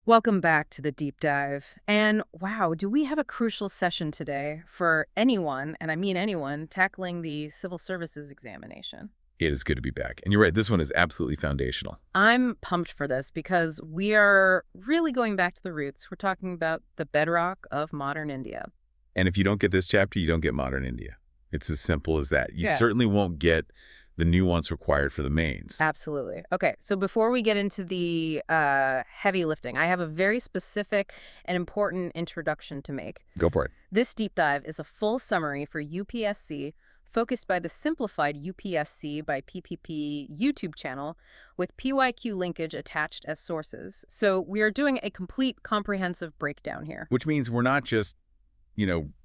Welcome back to the deep dive. And wow, do we have a crucial session today for anyone, and I mean anyone, tackling the civil services examination. It is good to be back. And you're right, this one is absolutely foundational. I'm pumped for this because we are really going back to the roots. We're talking about the bedrock of modern India. And if you don't get this chapter, you don't get modern India. It's as simple as that. You Yeah. certainly won't get the nuance required for the mains. Absolutely. Okay, so before we get into the heavy lifting, I have a very specific and important introduction to make. Go for it. This deep dive is a full summary for UPSC focused by the Simplified UPSC by PPP YouTube channel with PYQ linkage attached as sources. So we are doing a complete comprehensive breakdown here. Which means we're not just,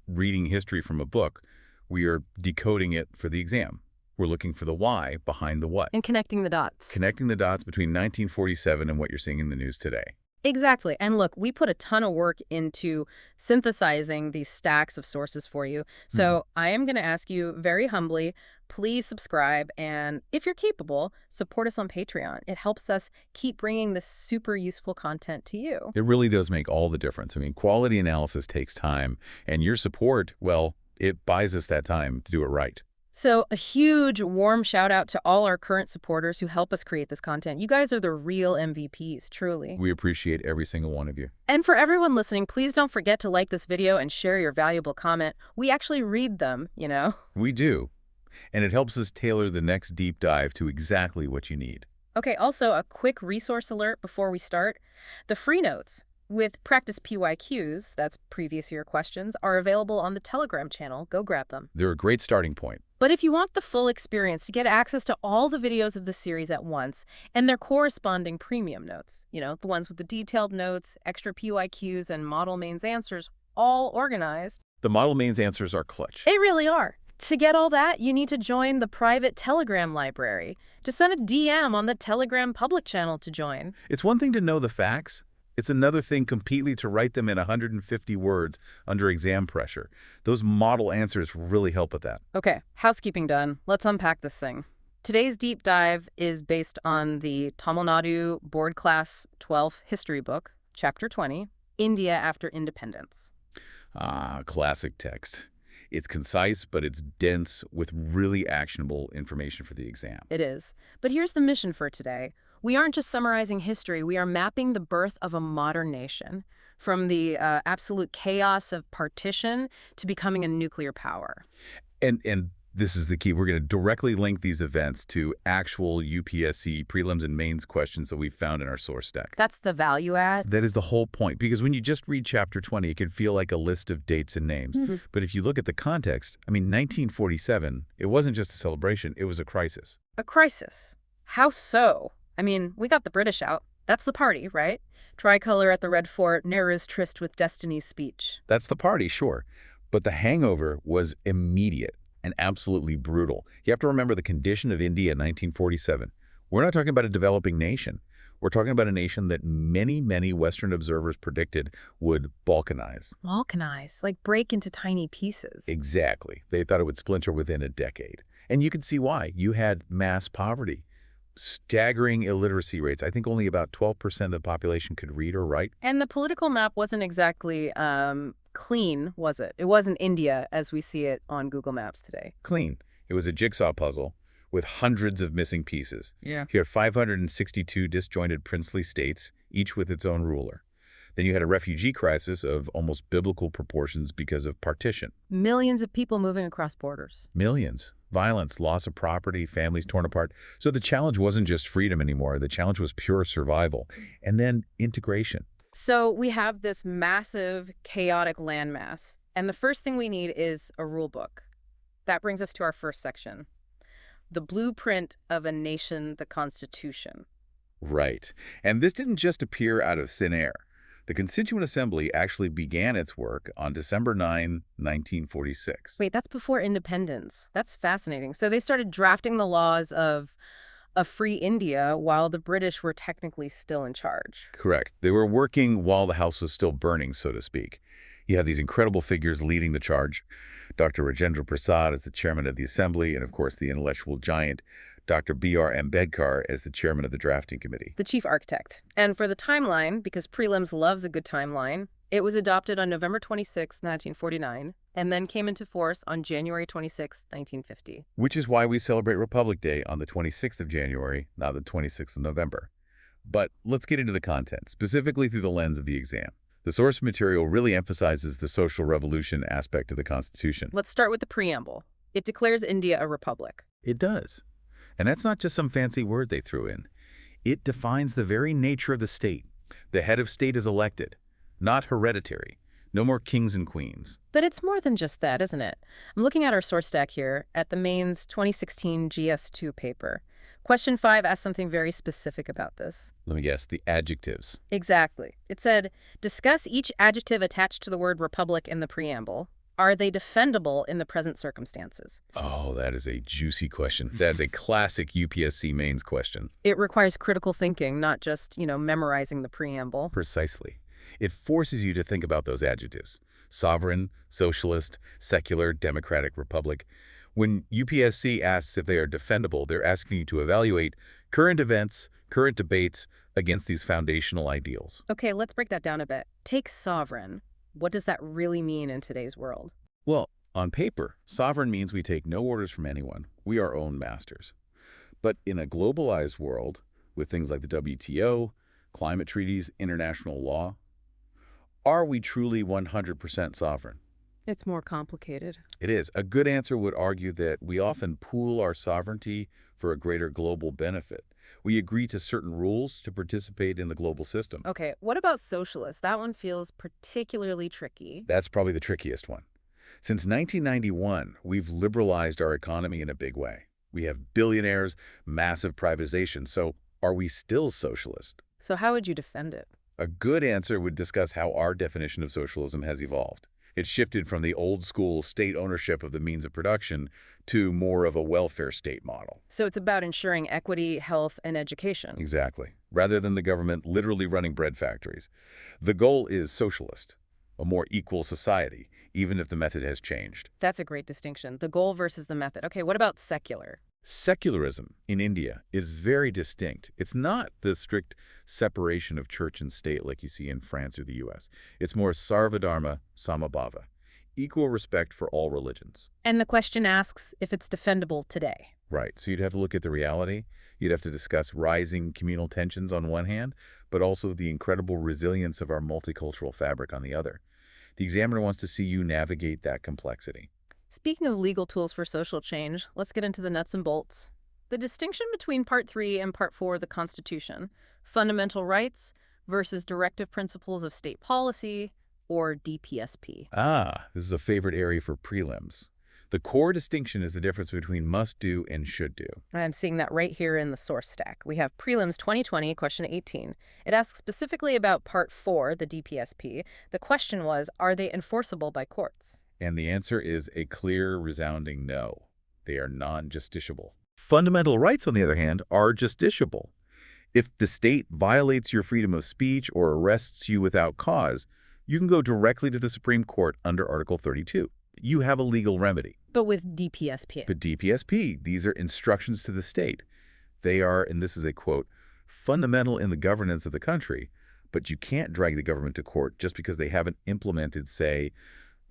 reading history from a book. We are decoding it for the exam. We're looking for the why behind the what. And connecting the dots. Connecting the dots between 1947 and what you're seeing in the news today. Exactly. And look, we put a ton of work into synthesizing these stacks of sources for you. So I am going to ask you very humbly, please subscribe. And if you're capable, support us on Patreon. It helps us keep bringing this super useful content to you. It really does make all the difference. I mean, quality analysis takes time, and your support, well, it buys us that time to do it right. So a huge warm shout out to all our current supporters who help us create this content. You guys are the real MVPs, truly. We appreciate every single one of you. And for everyone listening, please don't forget to like this video and share your valuable comment. We actually read them, We do. And it helps us tailor the next deep dive to exactly what you need. Okay, also a quick resource alert before we start. The free notes with practice PYQs, that's previous year questions, are available on the Telegram channel. Go grab them. They're a great starting point. But if you want the full experience, to get access to all the videos of the series at once and their corresponding premium notes, the ones with the detailed notes, extra PYQs, and model mains answers, all organized. The model mains answers are clutch. They really are. To get all that, you need to join the private Telegram library. Just send a DM on the Telegram public channel to join. It's one thing to know the facts. It's another thing completely to write them in 150 words under exam pressure. Those model answers really help with that. Okay, housekeeping done. Let's unpack this thing. Today's deep dive is based on the Tamil Nadu Board Class 12 history book, Chapter 20, India After Independence. Ah, classic text. It's concise, but it's dense with really actionable information for the exam. It is. But here's the mission for today. We aren't just summarizing history, we are mapping the birth of a modern nation, from the absolute chaos of partition to becoming a nuclear power. And this is the key. We're going to directly link these events to actual UPSC prelims and mains questions that we found in our source deck. That's the value add. That is the whole point, because when you just read Chapter 20, it can feel like a list of dates and names. But if you look at the context, 1947, it wasn't just a celebration, it was a crisis. A crisis. How so? We got the British out. That's the party, right? Tricolor at the Red Fort, Nehru's tryst with Destiny's speech. That's the party, sure. But the hangover was immediate and absolutely brutal. You have to remember the condition of India in 1947. We're not talking about a developing nation. We're talking about a nation that many, many Western observers predicted would balkanize. Balkanize, like break into tiny pieces. Exactly. They thought it would splinter within a decade. And you can see why. You had mass poverty, staggering illiteracy rates. I think only about 12% of the population could read or write. And the political map wasn't exactly clean, was it? It wasn't India as we see it on Google Maps today. Clean. It was a jigsaw puzzle with hundreds of missing pieces. Yeah. You had 562 disjointed princely states, each with its own ruler. Then you had a refugee crisis of almost biblical proportions because of partition. Millions of people moving across borders. Millions. Violence, loss of property, families torn apart. So the challenge wasn't just freedom anymore. The challenge was pure survival. And then integration. So we have this massive, chaotic landmass. And the first thing we need is a rule book. That brings us to our first section. The blueprint of a nation, the Constitution. Right. And this didn't just appear out of thin air. The Constituent Assembly actually began its work on December 9, 1946. Wait, that's before independence. That's fascinating. So they started drafting the laws of a free India while the British were technically still in charge. Correct. They were working while the house was still burning, so to speak. You have these incredible figures leading the charge. Dr. Rajendra Prasad is the chairman of the assembly, and of course the intellectual giant, Dr. B.R. Ambedkar as the chairman of the drafting committee. The chief architect. And for the timeline, because prelims loves a good timeline, it was adopted on November 26, 1949, and then came into force on January 26, 1950. Which is why we celebrate Republic Day on the 26th of January, not the 26th of November. But let's get into the content, specifically through the lens of the exam. The source material really emphasizes the social revolution aspect of the Constitution. Let's start with the preamble. It declares India a republic. It does. And that's not just some fancy word they threw in. It defines the very nature of the state. The head of state is elected, not hereditary. No more kings and queens. But it's more than just that, isn't it? I'm looking at our source stack here at the mains 2016 GS2 paper. Question 5 asks something very specific about this. Let me guess, the adjectives. Exactly. It said, discuss each adjective attached to the word republic in the preamble. Are they defendable in the present circumstances? Oh, that is a juicy question. That's a classic UPSC mains question. It requires critical thinking, not just, memorizing the preamble. Precisely. It forces you to think about those adjectives. Sovereign, socialist, secular, democratic, republic. When UPSC asks if they are defendable, they're asking you to evaluate current events, current debates against these foundational ideals. Okay, let's break that down a bit. Take sovereign. What does that really mean in today's world? Well, on paper, sovereign means we take no orders from anyone. We are our own masters. But in a globalized world, with things like the WTO, climate treaties, international law, are we truly 100% sovereign? It's more complicated. It is. A good answer would argue that we often pool our sovereignty for a greater global benefit. We agree to certain rules to participate in the global system. Okay, what about socialist? That one feels particularly tricky. That's probably the trickiest one. Since 1991, we've liberalized our economy in a big way. We have billionaires, massive privatization, so are we still socialist? So how would you defend it? A good answer would discuss how our definition of socialism has evolved. It shifted from the old-school state ownership of the means of production to more of a welfare state model. So it's about ensuring equity, health, and education. Exactly. Rather than the government literally running bread factories. The goal is socialist, a more equal society, even if the method has changed. That's a great distinction. The goal versus the method. Okay, what about secular? Secularism in India is very distinct. It's not the strict separation of church and state like you see in France or the US. It's more sarvadharma samabhava, equal respect for all religions. And the question asks if it's defendable today. Right, so you'd have to look at the reality. You'd have to discuss rising communal tensions on one hand, but also the incredible resilience of our multicultural fabric on the other. The examiner wants to see you navigate that complexity. Speaking of legal tools for social change, let's get into the nuts and bolts. The distinction between Part 3 and Part 4 of the Constitution, fundamental rights versus directive principles of state policy, or DPSP. This is a favorite area for prelims. The core distinction is the difference between must do and should do. I'm seeing that right here in the source stack. We have Prelims 2020, question 18. It asks specifically about Part 4, the DPSP. The question was, are they enforceable by courts? And the answer is a clear, resounding no. They are non-justiciable. Fundamental rights, on the other hand, are justiciable. If the state violates your freedom of speech or arrests you without cause, you can go directly to the Supreme Court under Article 32. You have a legal remedy. But with DPSP. But DPSP, these are instructions to the state. They are, and this is a quote, fundamental in the governance of the country, but you can't drag the government to court just because they haven't implemented, say,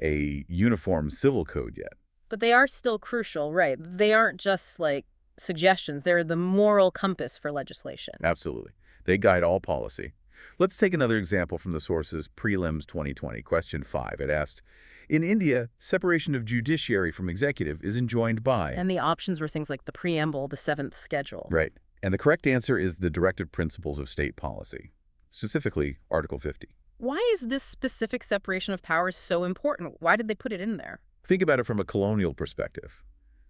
a uniform civil code yet. But they are still crucial, right? They aren't just like suggestions. They're the moral compass for legislation. Absolutely. They guide all policy. Let's take another example from the sources Prelims 2020, question 5. It asked, in India, separation of judiciary from executive is enjoined by... And the options were things like the preamble, the 7th schedule. Right. And the correct answer is the directive principles of state policy, specifically Article 50. Why is this specific separation of powers so important? Why did they put it in there? Think about it from a colonial perspective.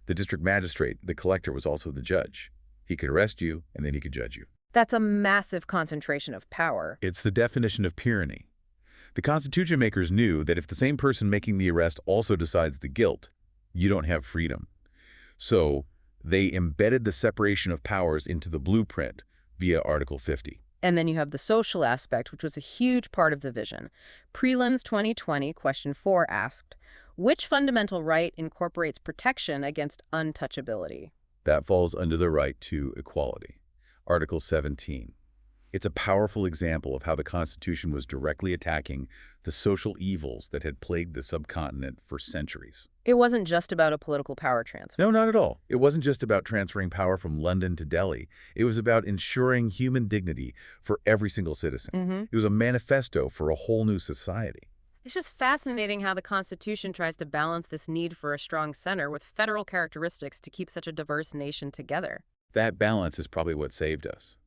The district magistrate, the collector, was also the judge. He could arrest you, and then he could judge you. That's a massive concentration of power. It's the definition of tyranny. The Constitution makers knew that if the same person making the arrest also decides the guilt, you don't have freedom. So they embedded the separation of powers into the blueprint via Article 50. And then you have the social aspect, which was a huge part of the vision. Prelims 2020, question 4 asked, which fundamental right incorporates protection against untouchability? That falls under the right to equality. Article 17. It's a powerful example of how the Constitution was directly attacking the social evils that had plagued the subcontinent for centuries. It wasn't just about a political power transfer. No, not at all. It wasn't just about transferring power from London to Delhi. It was about ensuring human dignity for every single citizen. It was a manifesto for a whole new society. It's just fascinating how the Constitution tries to balance this need for a strong center with federal characteristics to keep such a diverse nation together. That balance is probably what saved us.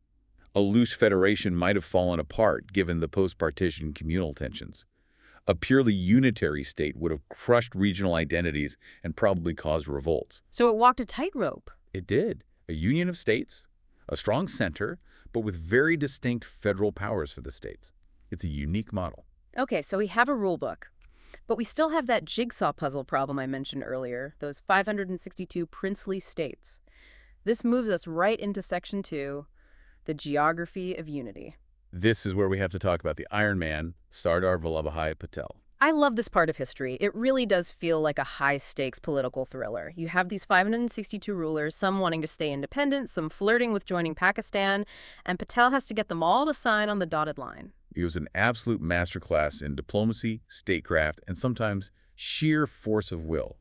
A loose federation might have fallen apart given the post-partition communal tensions. A purely unitary state would have crushed regional identities and probably caused revolts. So it walked a tightrope. It did. A union of states, a strong center, but with very distinct federal powers for the states. It's a unique model. Okay, so we have a rule book, but we still have that jigsaw puzzle problem I mentioned earlier, those 562 princely states. This moves us right into Section 2, the geography of unity. This is where we have to talk about the Iron Man, Sardar Vallabhbhai Patel. I love this part of history. It really does feel like a high-stakes political thriller. You have these 562 rulers, some wanting to stay independent, some flirting with joining Pakistan, and Patel has to get them all to sign on the dotted line. He was an absolute masterclass in diplomacy, statecraft, and sometimes sheer force of will.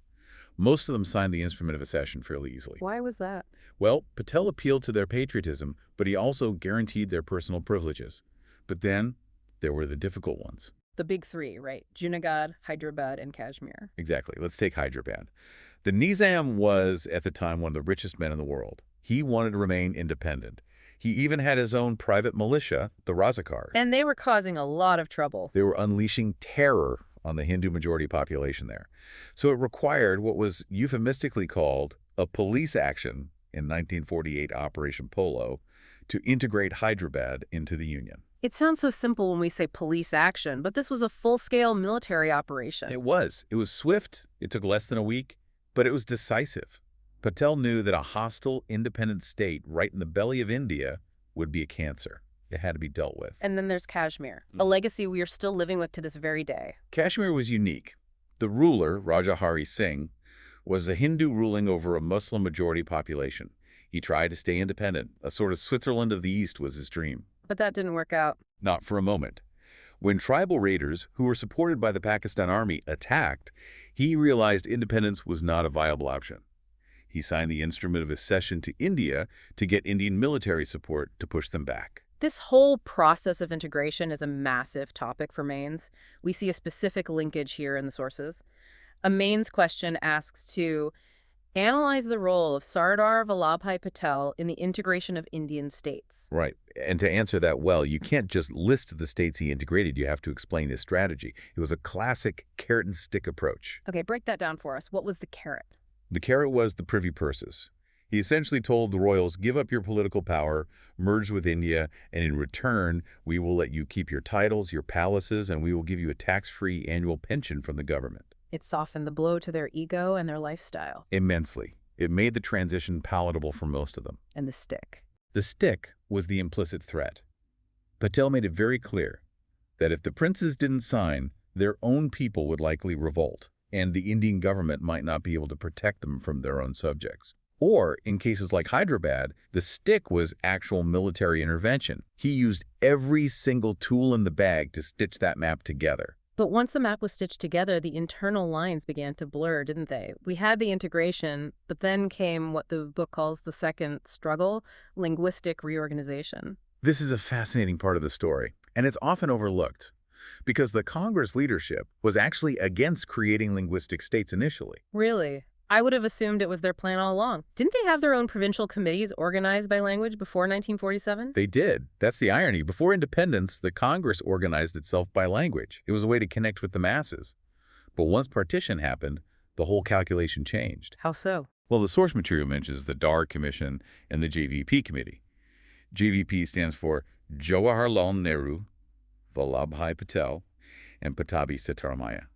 Most of them signed the instrument of accession fairly easily. Why was that? Well, Patel appealed to their patriotism, but he also guaranteed their personal privileges. But then, there were the difficult ones. The big three, right? Junagadh, Hyderabad, and Kashmir. Exactly. Let's take Hyderabad. The Nizam was, at the time, one of the richest men in the world. He wanted to remain independent. He even had his own private militia, the Razakars. And they were causing a lot of trouble. They were unleashing terror on the Hindu-majority population there. So it required what was euphemistically called a police action in 1948 Operation Polo to integrate Hyderabad into the Union. It sounds so simple when we say police action, but this was a full-scale military operation. It was. It was swift. It took less than a week, but it was decisive. Patel knew that a hostile, independent state right in the belly of India would be a cancer. It had to be dealt with. And then there's Kashmir, a legacy we are still living with to this very day. Kashmir was unique. The ruler, Raja Hari Singh, was a Hindu ruling over a Muslim-majority population. He tried to stay independent. A sort of Switzerland of the East was his dream. But that didn't work out. Not for a moment. When tribal raiders, who were supported by the Pakistan army, attacked, he realized independence was not a viable option. He signed the instrument of accession to India to get Indian military support to push them back. This whole process of integration is a massive topic for mains. We see a specific linkage here in the sources. A mains question asks to analyze the role of Sardar Vallabhbhai Patel in the integration of Indian states. Right. And to answer that well, you can't just list the states he integrated. You have to explain his strategy. It was a classic carrot-and-stick approach. Okay, break that down for us. What was the carrot? The carrot was the privy purses. He essentially told the royals, give up your political power, merge with India, and in return, we will let you keep your titles, your palaces, and we will give you a tax-free annual pension from the government. It softened the blow to their ego and their lifestyle. Immensely. It made the transition palatable for most of them. And the stick. The stick was the implicit threat. Patel made it very clear that if the princes didn't sign, their own people would likely revolt, and the Indian government might not be able to protect them from their own subjects. Or, in cases like Hyderabad, the stick was actual military intervention. He used every single tool in the bag to stitch that map together. But once the map was stitched together, the internal lines began to blur, didn't they? We had the integration, but then came what the book calls the second struggle, linguistic reorganization. This is a fascinating part of the story, and it's often overlooked, because the Congress leadership was actually against creating linguistic states initially. Really? I would have assumed it was their plan all along. Didn't they have their own provincial committees organized by language before 1947? They did. That's the irony. Before independence, the Congress organized itself by language. It was a way to connect with the masses. But once partition happened, the whole calculation changed. How so? Well, the source material mentions the Dar Commission and the JVP Committee. JVP stands for Jawaharlal Nehru, Vallabhbhai Patel, and Pattabhi Sitaramaya.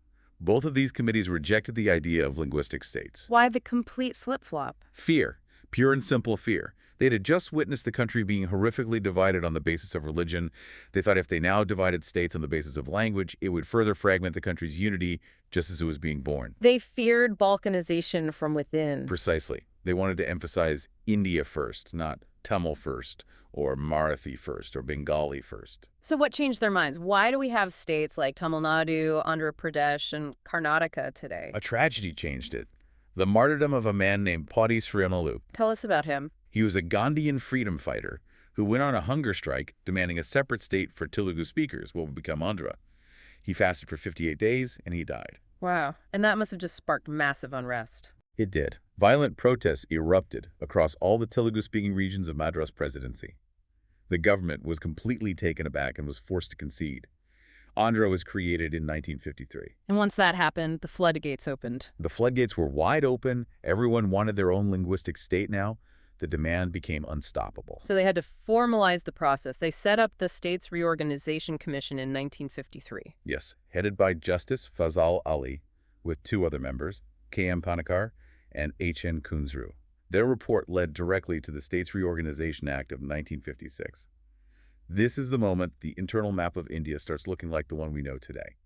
Both of these committees rejected the idea of linguistic states. Why the complete flip-flop? Fear. Pure and simple fear. They had just witnessed the country being horrifically divided on the basis of religion. They thought if they now divided states on the basis of language, it would further fragment the country's unity just as it was being born. They feared balkanization from within. Precisely. They wanted to emphasize India first, not Tamil first, or Marathi first, or Bengali first. So what changed their minds? Why do we have states like Tamil Nadu, Andhra Pradesh, and Karnataka today? A tragedy changed it. The martyrdom of a man named Potti Sriramulu. Tell us about him. He was a Gandhian freedom fighter who went on a hunger strike demanding a separate state for Telugu speakers, what would become Andhra. He fasted for 58 days, and he died. Wow. And that must have just sparked massive unrest. It did. Violent protests erupted across all the Telugu-speaking regions of Madras Presidency. The government was completely taken aback and was forced to concede. Andhra was created in 1953. And once that happened, the floodgates opened. The floodgates were wide open. Everyone wanted their own linguistic state now. The demand became unstoppable. So they had to formalize the process. They set up the States Reorganization Commission in 1953. Yes, headed by Justice Fazal Ali, with two other members, K.M. Panikkar and H.N. Kunzru. Their report led directly to the States Reorganization Act of 1956. This is the moment the internal map of India starts looking like the one we know today.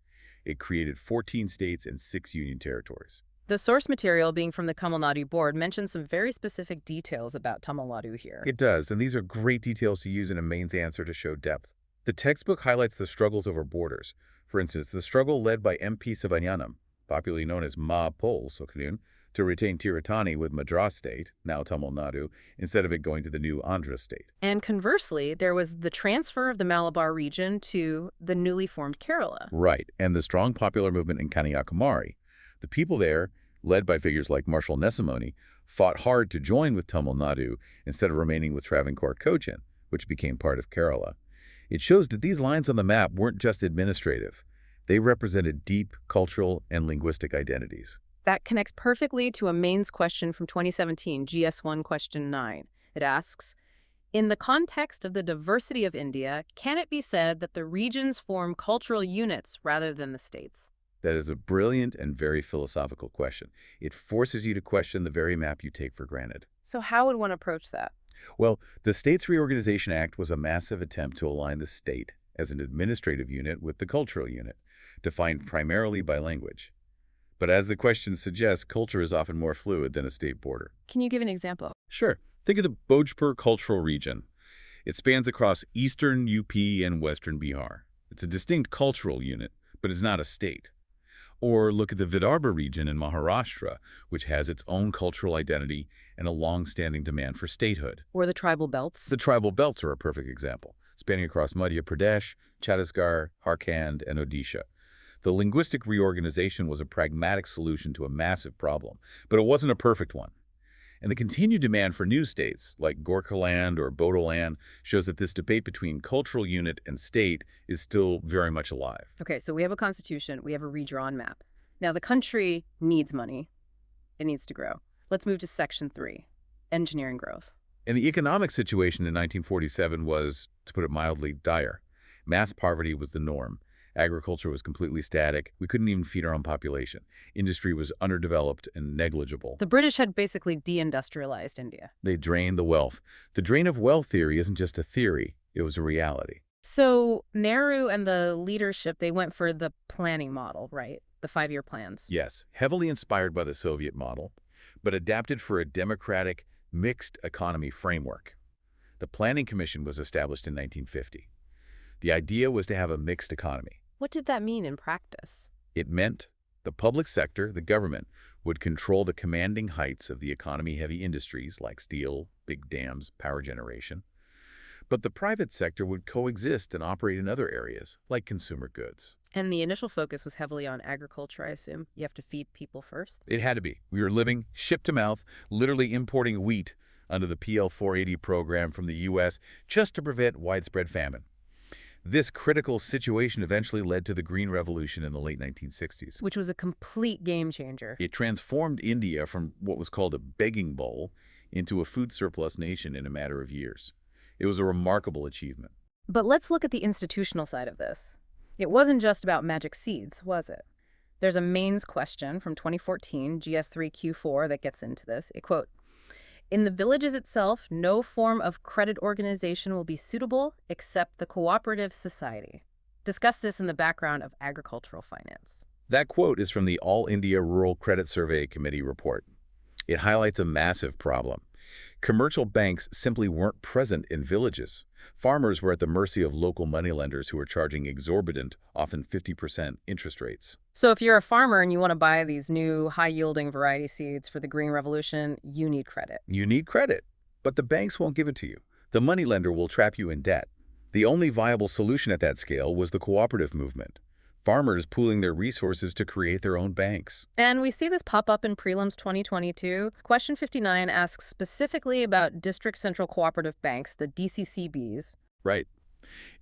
It created 14 states and 6 union territories. The source material, being from the Tamil Nadu board, mentions some very specific details about Tamil Nadu here. It does, and these are great details to use in a mains answer to show depth. The textbook highlights the struggles over borders. For instance, the struggle led by MP Sivanyanam, popularly known as Ma Pol Sokhnun, to retain Tiratani with Madras state, now Tamil Nadu, instead of it going to the new Andhra state. And conversely, there was the transfer of the Malabar region to the newly formed Kerala. Right, and the strong popular movement in Kanyakumari. The people there, led by figures like Marshal Nesamony, fought hard to join with Tamil Nadu instead of remaining with Travancore Cochin, which became part of Kerala. It shows that these lines on the map weren't just administrative. They represented deep cultural and linguistic identities. That connects perfectly to a mains question from 2017, GS1 question 9. It asks, in the context of the diversity of India, can it be said that the regions form cultural units rather than the states? That is a brilliant and very philosophical question. It forces you to question the very map you take for granted. So how would one approach that? Well, the States Reorganization Act was a massive attempt to align the state as an administrative unit with the cultural unit, defined primarily by language. But as the question suggests, culture is often more fluid than a state border. Can you give an example? Sure. Think of the Bhojpur Cultural Region. It spans across eastern UP and western Bihar. It's a distinct cultural unit, but it's not a state. Or look at the Vidarbha region in Maharashtra, which has its own cultural identity and a long-standing demand for statehood. Or the tribal belts? The tribal belts are a perfect example, spanning across Madhya Pradesh, Chhattisgarh, Jharkhand, and Odisha. The linguistic reorganization was a pragmatic solution to a massive problem, but it wasn't a perfect one. And the continued demand for new states, like Gorkhaland or Bodoland, shows that this debate between cultural unit and state is still very much alive. Okay, so we have a constitution, we have a redrawn map. Now, the country needs money. It needs to grow. Let's move to Section 3, engineering growth. And the economic situation in 1947 was, to put it mildly, dire. Mass poverty was the norm. Agriculture was completely static. We couldn't even feed our own population. Industry was underdeveloped and negligible. The British had basically deindustrialized India. They drained the wealth. The drain of wealth theory isn't just a theory. It was a reality. So Nehru and the leadership, they went for the planning model, right? The 5-year plans. Yes, heavily inspired by the Soviet model, but adapted for a democratic, mixed economy framework. The Planning Commission was established in 1950. The idea was to have a mixed economy. What did that mean in practice? It meant the public sector, the government, would control the commanding heights of the economy-heavy industries like steel, big dams, power generation. But the private sector would coexist and operate in other areas, like consumer goods. And the initial focus was heavily on agriculture, I assume. You have to feed people first? It had to be. We were living ship to mouth, literally importing wheat under the PL 480 program from the U.S. just to prevent widespread famine. This critical situation eventually led to the Green Revolution in the late 1960s. Which was a complete game changer. It transformed India from what was called a begging bowl into a food surplus nation in a matter of years. It was a remarkable achievement. But let's look at the institutional side of this. It wasn't just about magic seeds, was it? There's a mains question from 2014, GS3Q4, that gets into this. It quote, in the villages itself, no form of credit organization will be suitable except the cooperative society. Discuss this in the background of agricultural finance. That quote is from the All India Rural Credit Survey Committee report. It highlights a massive problem. Commercial banks simply weren't present in villages. Farmers were at the mercy of local moneylenders who were charging exorbitant, often 50% interest rates. So if you're a farmer and you want to buy these new high-yielding variety seeds for the Green Revolution, you need credit. You need credit, but the banks won't give it to you. The moneylender will trap you in debt. The only viable solution at that scale was the cooperative movement. Farmers pooling their resources to create their own banks. And we see this pop up in Prelims 2022. Question 59 asks specifically about District Central Cooperative Banks, the DCCBs. Right.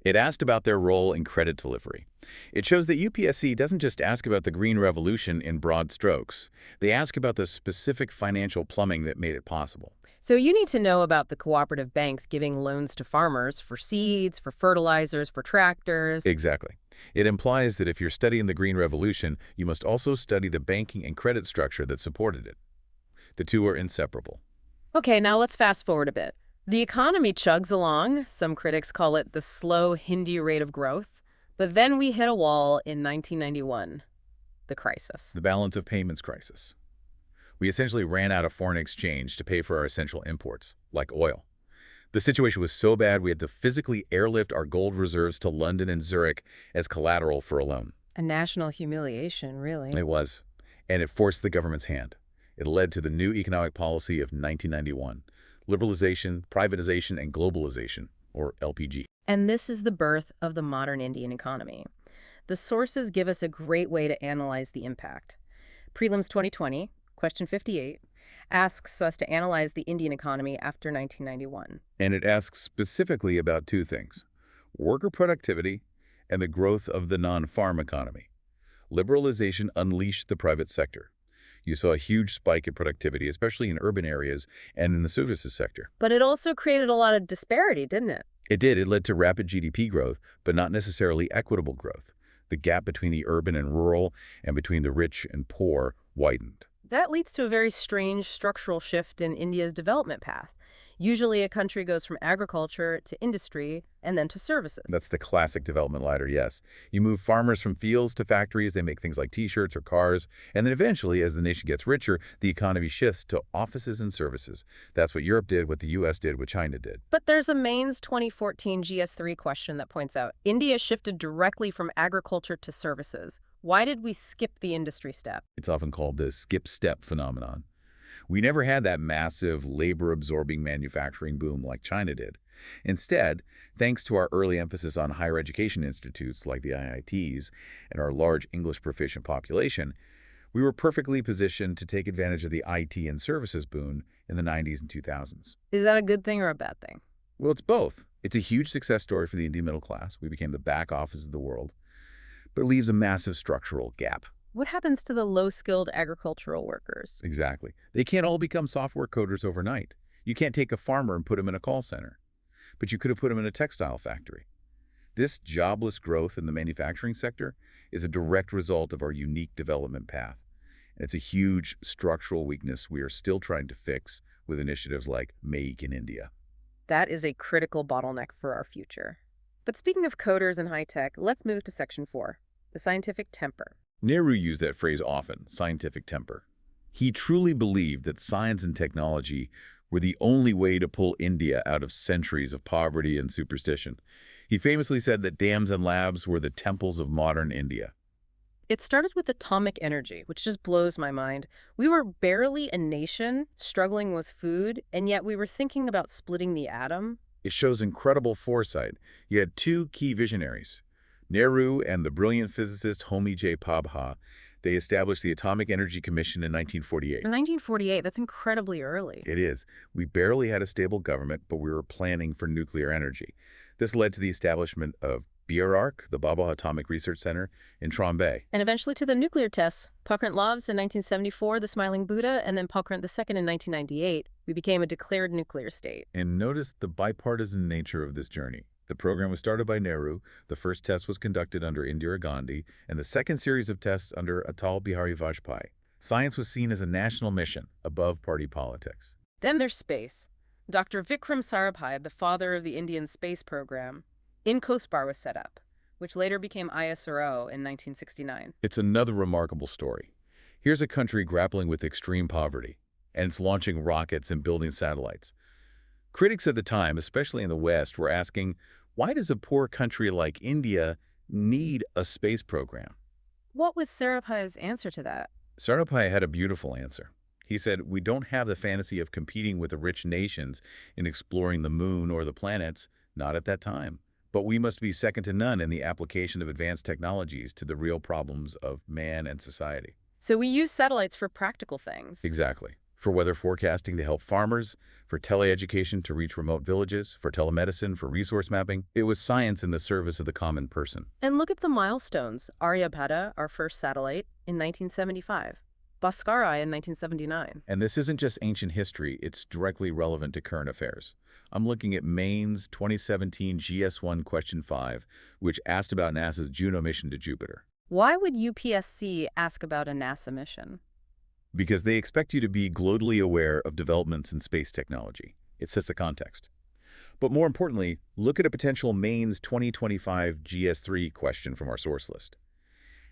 It asked about their role in credit delivery. It shows that UPSC doesn't just ask about the Green Revolution in broad strokes. They ask about the specific financial plumbing that made it possible. So you need to know about the cooperative banks giving loans to farmers for seeds, for fertilizers, for tractors. Exactly. It implies that if you're studying the Green Revolution, you must also study the banking and credit structure that supported it. The two are inseparable. Okay, now let's fast forward a bit. The economy chugs along. Some critics call it the slow Hindi rate of growth. But then we hit a wall in 1991, the crisis. The balance of payments crisis. We essentially ran out of foreign exchange to pay for our essential imports, like oil. The situation was so bad we had to physically airlift our gold reserves to London and Zurich as collateral for a loan. A national humiliation, really. It was, and it forced the government's hand. It led to the new economic policy of 1991, liberalization, privatization, and globalization, or LPG. And this is the birth of the modern Indian economy. The sources give us a great way to analyze the impact. Prelims 2020, question 58, asks us to analyze the Indian economy after 1991. And it asks specifically about two things: worker productivity and the growth of the non-farm economy. Liberalization unleashed the private sector. You saw a huge spike in productivity, especially in urban areas and in the services sector. But it also created a lot of disparity, didn't it? It did. It led to rapid GDP growth, but not necessarily equitable growth. The gap between the urban and rural and between the rich and poor widened. That leads to a very strange structural shift in India's development path. Usually a country goes from agriculture to industry and then to services. That's the classic development ladder, yes. You move farmers from fields to factories, they make things like t-shirts or cars, and then eventually, as the nation gets richer, the economy shifts to offices and services. That's what Europe did, what the U.S. did, what China did. But there's a Maine's 2014 GS3 question that points out India shifted directly from agriculture to services. Why did we skip the industry step? It's often called the skip-step phenomenon. We never had that massive, labor-absorbing manufacturing boom like China did. Instead, thanks to our early emphasis on higher education institutes like the IITs and our large English-proficient population, we were perfectly positioned to take advantage of the IT and services boom in the 90s and 2000s. Is that a good thing or a bad thing? Well, it's both. It's a huge success story for the Indian middle class. We became the back office of the world. But it leaves a massive structural gap. What happens to the low-skilled agricultural workers? Exactly. They can't all become software coders overnight. You can't take a farmer and put him in a call center. But you could have put him in a textile factory. This jobless growth in the manufacturing sector is a direct result of our unique development path. And it's a huge structural weakness we are still trying to fix with initiatives like Make in India. That is a critical bottleneck for our future. But speaking of coders and high-tech, let's move to Section 4, the scientific temper. Nehru used that phrase often, scientific temper. He truly believed that science and technology were the only way to pull India out of centuries of poverty and superstition. He famously said that dams and labs were the temples of modern India. It started with atomic energy, which just blows my mind. We were barely a nation, struggling with food, and yet we were thinking about splitting the atom. It shows incredible foresight. You had two key visionaries, Nehru and the brilliant physicist Homi J. Bhabha. They established the Atomic Energy Commission in 1948. In 1948, that's incredibly early. It is. We barely had a stable government, but we were planning for nuclear energy. This led to the establishment of BRARC, the Bhabha Atomic Research Center, in Trombay. And eventually to the nuclear tests. Pokhran Labs in 1974, the Smiling Buddha, and then Pokhran II in 1998. We became a declared nuclear state. And notice the bipartisan nature of this journey. The program was started by Nehru, the first test was conducted under Indira Gandhi, and the second series of tests under Atal Bihari Vajpayee. Science was seen as a national mission, above party politics. Then there's space. Dr. Vikram Sarabhai, the father of the Indian space program, INCOSPAR was set up, which later became ISRO in 1969. It's another remarkable story. Here's a country grappling with extreme poverty, and it's launching rockets and building satellites. Critics at the time, especially in the West, were asking, why does a poor country like India need a space program? What was Sarabhai's answer to that? Sarabhai had a beautiful answer. He said, we don't have the fantasy of competing with the rich nations in exploring the moon or the planets, not at that time. But we must be second to none in the application of advanced technologies to the real problems of man and society. So we use satellites for practical things. Exactly. For weather forecasting to help farmers, for teleeducation to reach remote villages, for telemedicine, for resource mapping. It was science in the service of the common person. And look at the milestones. Aryabhata, our first satellite, in 1975. Bhaskara in 1979. And this isn't just ancient history, it's directly relevant to current affairs. I'm looking at Maine's 2017 GS1 Question 5, which asked about NASA's Juno mission to Jupiter. Why would UPSC ask about a NASA mission? Because they expect you to be globally aware of developments in space technology. It sets the context. But more importantly, look at a potential Maine's 2025 GS3 question from our source list.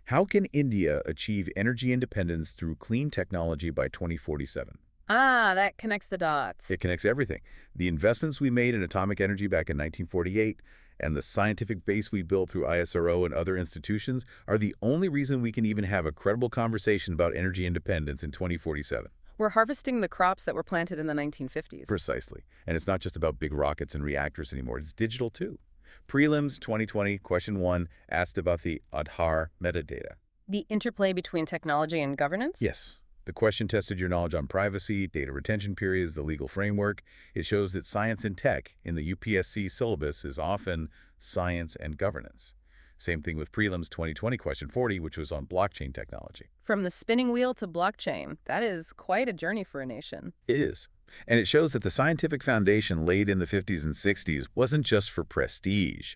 How can India achieve energy independence through clean technology by 2047? Ah, that connects the dots. It connects everything. The investments we made in atomic energy back in 1948 and the scientific base we built through ISRO and other institutions are the only reason we can even have a credible conversation about energy independence in 2047. We're harvesting the crops that were planted in the 1950s. Precisely. And it's not just about big rockets and reactors anymore. It's digital too. Prelims 2020, question 1, asked about the Aadhaar metadata. The interplay between technology and governance? Yes. The question tested your knowledge on privacy, data retention periods, the legal framework. It shows that science and tech in the UPSC syllabus is often science and governance. Same thing with Prelims 2020 question 40, which was on blockchain technology. From the spinning wheel to blockchain, that is quite a journey for a nation. It is. And it shows that the scientific foundation laid in the 50s and 60s wasn't just for prestige.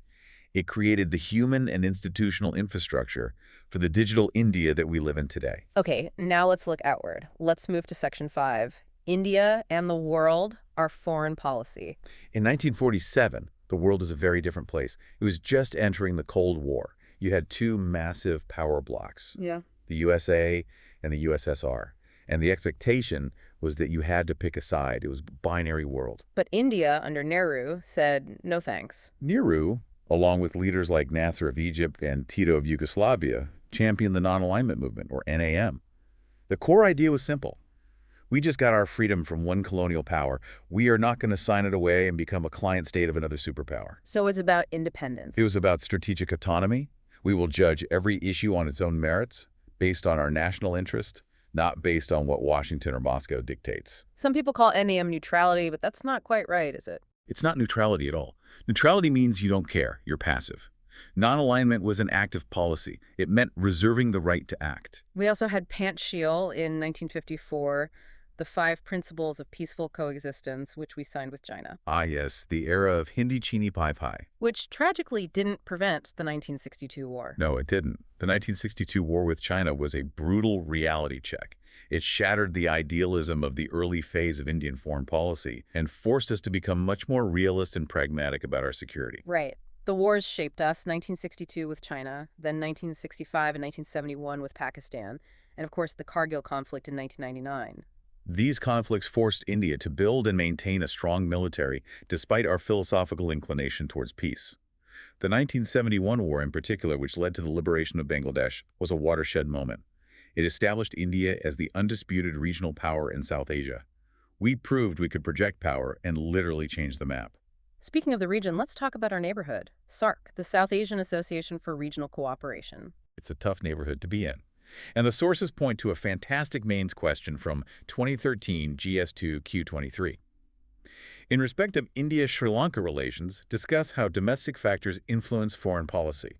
It created the human and institutional infrastructure for the digital India that we live in today. Okay, now let's look outward. Let's move to Section 5. India and the world, our foreign policy. In 1947, the world was a very different place. It was just entering the Cold War. You had two massive power blocks, Yeah. the USA and the USSR. And the expectation was that you had to pick a side. It was a binary world. But India, under Nehru, said no thanks. Nehru, along with leaders like Nasser of Egypt and Tito of Yugoslavia, championed the non-alignment movement, or NAM. The core idea was simple. We just got our freedom from one colonial power. We are not going to sign it away and become a client state of another superpower. So it was about independence. It was about strategic autonomy. We will judge every issue on its own merits, based on our national interest, not based on what Washington or Moscow dictates. Some people call NAM neutrality, but that's not quite right, is it? It's not neutrality at all. Neutrality means you don't care, you're passive. Non-alignment was an active policy. It meant reserving the right to act. We also had Panchsheel in 1954, the 5 Principles of Peaceful Coexistence, which we signed with China. Ah yes, the era of Hindi Chini Pai Pai. Which tragically didn't prevent the 1962 war. No, it didn't. The 1962 war with China was a brutal reality check. It shattered the idealism of the early phase of Indian foreign policy and forced us to become much more realist and pragmatic about our security. Right. The wars shaped us, 1962 with China, then 1965 and 1971 with Pakistan, and of course the Kargil conflict in 1999. These conflicts forced India to build and maintain a strong military, despite our philosophical inclination towards peace. The 1971 war in particular, which led to the liberation of Bangladesh, was a watershed moment. It established India as the undisputed regional power in South Asia. We proved we could project power and literally change the map. Speaking of the region, let's talk about our neighborhood, SAARC, the South Asian Association for Regional Cooperation. It's a tough neighborhood to be in. And the sources point to a fantastic mains question from 2013 GS2 Q23. In respect of India-Sri Lanka relations, discuss how domestic factors influence foreign policy.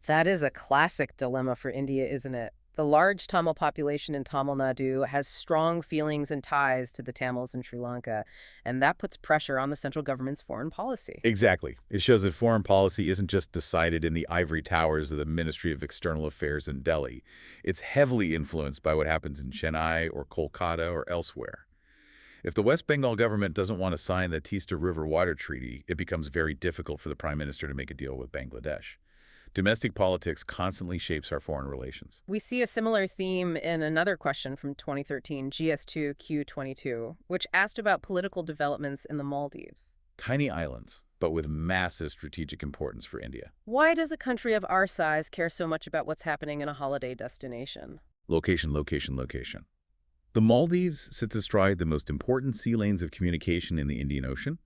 That is a classic dilemma for India, isn't it? The large Tamil population in Tamil Nadu has strong feelings and ties to the Tamils in Sri Lanka, and that puts pressure on the central government's foreign policy. Exactly. It shows that foreign policy isn't just decided in the ivory towers of the Ministry of External Affairs in Delhi. It's heavily influenced by what happens in Chennai or Kolkata or elsewhere. If the West Bengal government doesn't want to sign the Teesta River Water Treaty, it becomes very difficult for the Prime Minister to make a deal with Bangladesh. Domestic politics constantly shapes our foreign relations. We see a similar theme in another question from 2013, GS2Q22, which asked about political developments in the Maldives. Tiny islands, but with massive strategic importance for India. Why does a country of our size care so much about what's happening in a holiday destination? Location, location, location. The Maldives sits astride the most important sea lanes of communication in the Indian Ocean.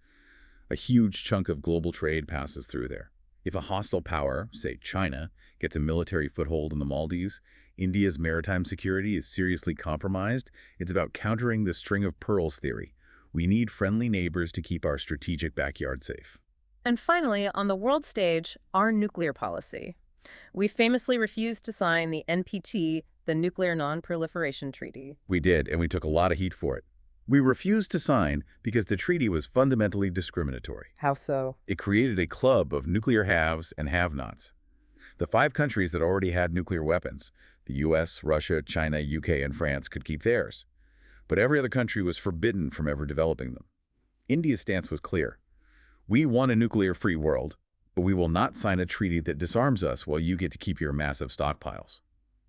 A huge chunk of global trade passes through there. If a hostile power, say China, gets a military foothold in the Maldives, India's maritime security is seriously compromised. It's about countering the string of pearls theory. We need friendly neighbors to keep our strategic backyard safe. And finally, on the world stage, our nuclear policy. We famously refused to sign the NPT, the Nuclear Non-Proliferation Treaty. We did, and we took a lot of heat for it. We refused to sign because the treaty was fundamentally discriminatory. How so? It created a club of nuclear haves and have-nots. The 5 countries that already had nuclear weapons, the US, Russia, China, UK, and France, could keep theirs. But every other country was forbidden from ever developing them. India's stance was clear. We want a nuclear-free world, but we will not sign a treaty that disarms us while you get to keep your massive stockpiles.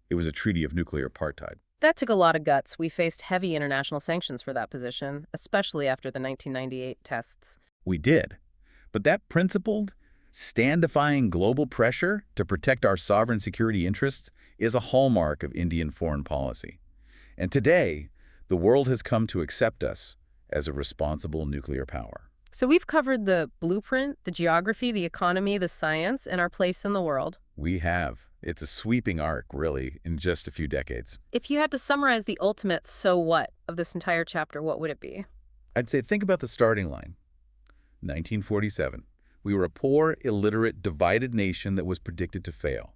It was a treaty of nuclear apartheid. That took a lot of guts. We faced heavy international sanctions for that position, especially after the 1998 tests. We did. But that principled, stand-defying global pressure to protect our sovereign security interests is a hallmark of Indian foreign policy. And today, the world has come to accept us as a responsible nuclear power. So we've covered the blueprint, the geography, the economy, the science, and our place in the world. We have. It's a sweeping arc, really, in just a few decades. If you had to summarize the ultimate so what of this entire chapter, what would it be? I'd say think about the starting line. 1947. We were a poor, illiterate, divided nation that was predicted to fail.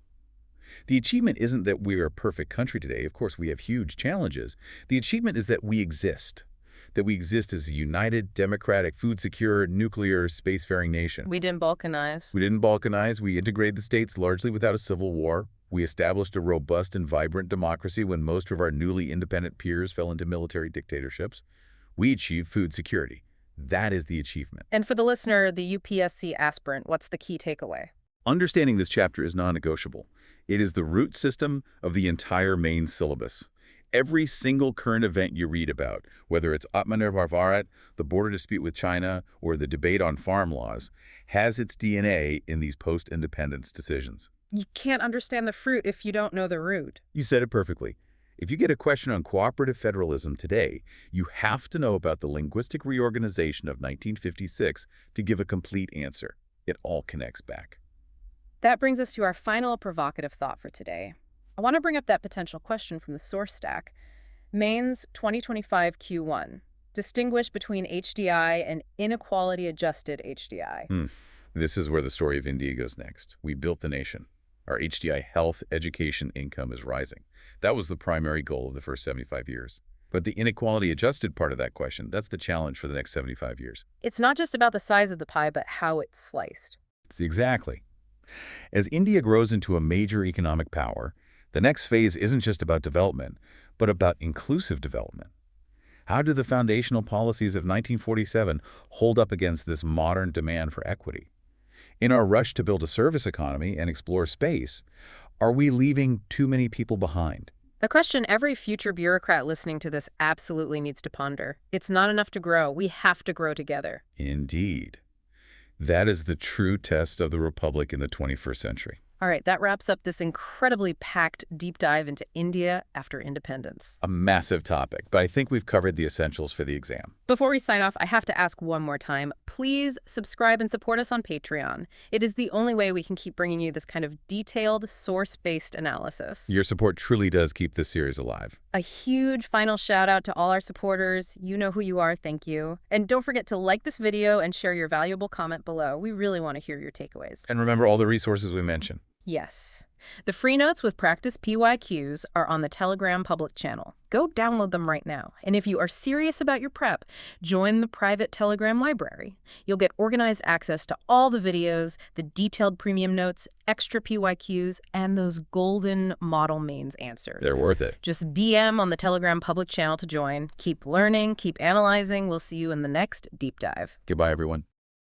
The achievement isn't that we are a perfect country today. Of course, we have huge challenges. The achievement is that we exist. That we exist as a united, democratic, food-secure, nuclear, spacefaring nation. We didn't balkanize. We didn't balkanize. We integrated the states largely without a civil war. We established a robust and vibrant democracy when most of our newly independent peers fell into military dictatorships. We achieved food security. That is the achievement. And for the listener, the UPSC aspirant, what's the key takeaway? Understanding this chapter is non-negotiable. It is the root system of the entire main syllabus. Every single current event you read about, whether it's Atmanirbhar Bharat, the border dispute with China, or the debate on farm laws, has its DNA in these post-independence decisions. You can't understand the fruit if you don't know the root. You said it perfectly. If you get a question on cooperative federalism today, you have to know about the linguistic reorganization of 1956 to give a complete answer. It all connects back. That brings us to our final provocative thought for today. I want to bring up that potential question from the source stack. Mains 2025 Q1. Distinguish between HDI and inequality-adjusted HDI. This is where the story of India goes next. We built the nation. Our HDI health, education, income is rising. That was the primary goal of the first 75 years. But the inequality-adjusted part of that question, that's the challenge for the next 75 years. It's not just about the size of the pie, but how it's sliced. Exactly. As India grows into a major economic power, the next phase isn't just about development, but about inclusive development. How do the foundational policies of 1947 hold up against this modern demand for equity? In our rush to build a service economy and explore space, are we leaving too many people behind? The question every future bureaucrat listening to this absolutely needs to ponder. It's not enough to grow. We have to grow together. Indeed. That is the true test of the Republic in the 21st century. All right, that wraps up this incredibly packed deep dive into India after independence. A massive topic, but I think we've covered the essentials for the exam. Before we sign off, I have to ask one more time. Please subscribe and support us on Patreon. It is the only way we can keep bringing you this kind of detailed, source-based analysis. Your support truly does keep this series alive. A huge final shout out to all our supporters. You know who you are. Thank you. And don't forget to like this video and share your valuable comment below. We really want to hear your takeaways. And remember all the resources we mentioned. Yes. The free notes with practice PYQs are on the Telegram public channel. Go download them right now. And if you are serious about your prep, join the private Telegram library. You'll get organized access to all the videos, the detailed premium notes, extra PYQs, and those golden model mains answers. They're worth it. Just DM on the Telegram public channel to join. Keep learning, keep analyzing. We'll see you in the next deep dive. Goodbye, everyone.